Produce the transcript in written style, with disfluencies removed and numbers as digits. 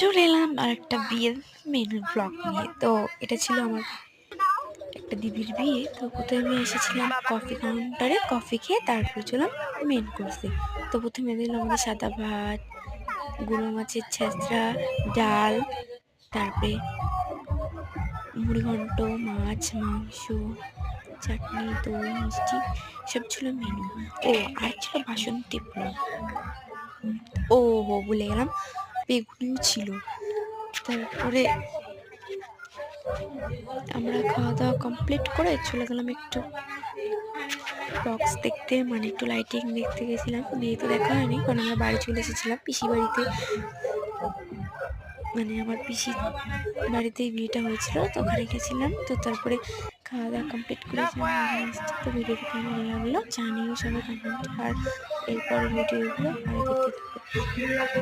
চলে এলাম আর একটা বিয়ের মেনু ব্লগ নিয়ে। তো এটা ছিল আমার একটা দিদির বিয়ে। তো প্রথমে আমি এসেছিলাম কফি কাউন্টারে, কফি খেয়ে তারপরে ছিলাম মেন কোর্সে। তো প্রথমে দিলাম আমাদের সাদা ভাত, গুঁড়ো মাছের ছেঁচড়া, ডাল, তারপরে মুড়ি ঘন্ট, মাছ, মাংস, চাটনি, দই, মিষ্টি, সব ছিল মেনু। ও আর ছিল বাসন্তী পোলাও। ও হো ভুলে গেলাম, বেগুনিও ছিল। তারপরে আমরা খাওয়া দাওয়া কমপ্লিট করে চলে গেলাম একটু বক্স দেখতে, মানে একটু লাইটিং দেখতে গেছিলাম। বিয়ে তো দেখা হয়নি, কারণ আমরা বাড়ি চলে এসেছিলাম পিসি বাড়িতে, মানে আমার পিসি বাড়িতেই বিয়েটা হয়েছিল, তো ওখানে গেছিলাম। তো তারপরে খাওয়া দাওয়া কমপ্লিট করেছিলাম। তো ভিডিওটা কেমন লাগলো জানিও সবাই কমেন্ট, আর এরপরের ভিডিওগুলো আরও দেখতে থাকো।